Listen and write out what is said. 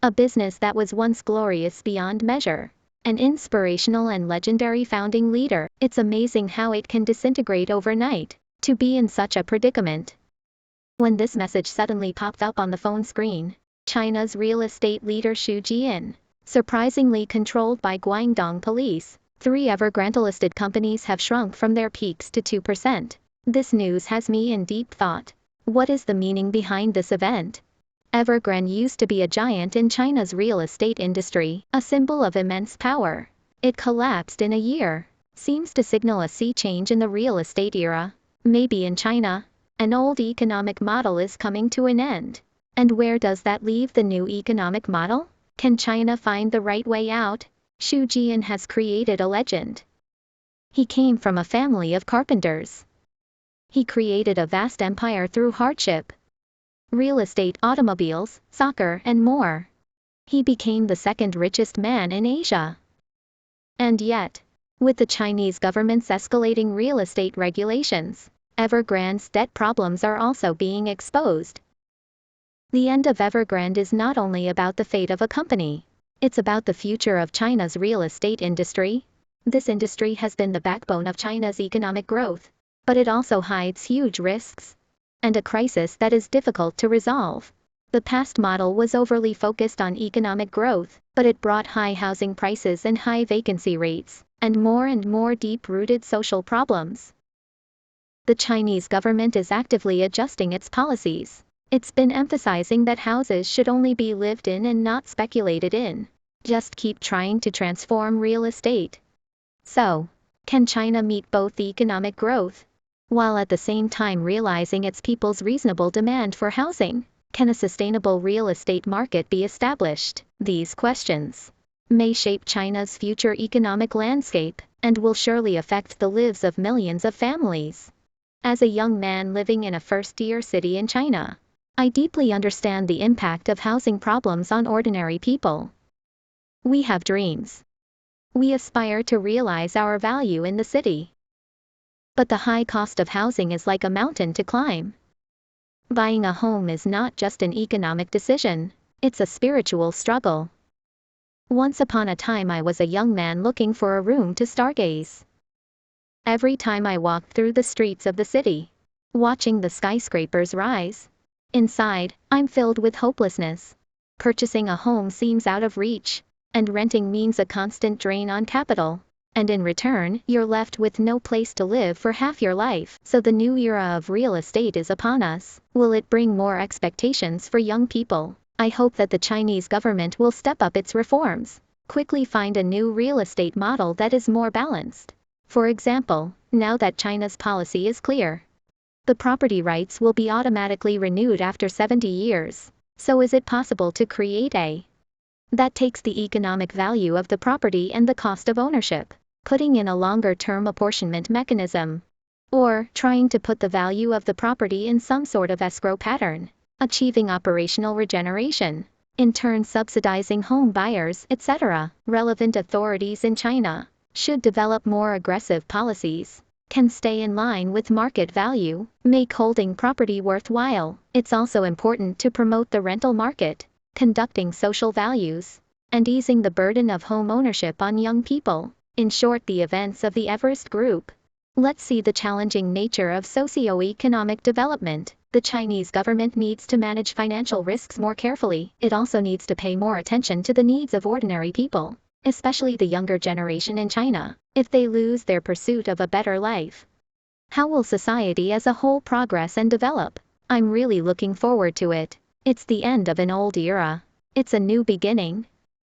A business that was once glorious beyond measure. An inspirational and legendary founding leader. It's amazing how it can disintegrate overnight. To be in such a predicament. When this message suddenly popped up on the phone screen, China's real estate leader Xu Jian, surprisingly controlled by Guangdong police, 3 Evergrande-listed companies have shrunk from their peaks to 2%. This news has me in deep thought. What is the meaning behind this event? Evergrande used to be a giant in China's real estate industry, a symbol of immense power. It collapsed in a year. Seems to signal a sea change in the real estate era. Maybe in China, an old economic model is coming to an end. And where does that leave the new economic model? Can China find the right way out? Xu Jian has created a legend. He came from a family of carpenters. He created a vast empire through hardship. Real estate, automobiles, soccer, and more. He became the second richest man in Asia. And yet, with the Chinese government's escalating real estate regulations, Evergrande's debt problems are also being exposed. The end of Evergrande is not only about the fate of a company, it's about the future of China's real estate industry. This industry has been the backbone of China's economic growth, but it also hides huge risks and a crisis that is difficult to resolve. The past model was overly focused on economic growth, but it brought high housing prices and high vacancy rates, and more deep-rooted social problems. The Chinese government is actively adjusting its policies. It's been emphasizing that houses should only be lived in and not speculated in. Just keep trying to transform real estate. So, can China meet both the economic growth, while at the same time realizing its people's reasonable demand for housing? Can a sustainable real estate market be established? These questions may shape China's future economic landscape, and will surely affect the lives of millions of families. As a young man living in a first-tier city in China, I deeply understand the impact of housing problems on ordinary people. We have dreams. We aspire to realize our value in the city. But the high cost of housing is like a mountain to climb. Buying a home is not just an economic decision, it's a spiritual struggle. Once upon a time I was a young man looking for a room to stargaze. Every time I walked through the streets of the city, watching the skyscrapers rise, inside, I'm filled with hopelessness. Purchasing a home seems out of reach, and renting means a constant drain on capital. And in return, you're left with no place to live for half your life. So the new era of real estate is upon us. Will it bring more expectations for young people? I hope that the Chinese government will step up its reforms, quickly find a new real estate model that is more balanced. For example, now that China's policy is clear, the property rights will be automatically renewed after 70 years. So is it possible to create a that takes the economic value of the property and the cost of ownership, putting in a longer-term apportionment mechanism, or trying to put the value of the property in some sort of escrow pattern, achieving operational regeneration, in turn subsidizing home buyers, etc. Relevant authorities in China should develop more aggressive policies, can stay in line with market value, make holding property worthwhile. It's also important to promote the rental market, conducting social values, and easing the burden of home ownership on young people. In short, the events of the Evergrande Group. Let's see the challenging nature of socio-economic development. The Chinese government needs to manage financial risks more carefully. It also needs to pay more attention to the needs of ordinary people, especially the younger generation in China, if they lose their pursuit of a better life. How will society as a whole progress and develop? I'm really looking forward to it. It's the end of an old era. It's a new beginning.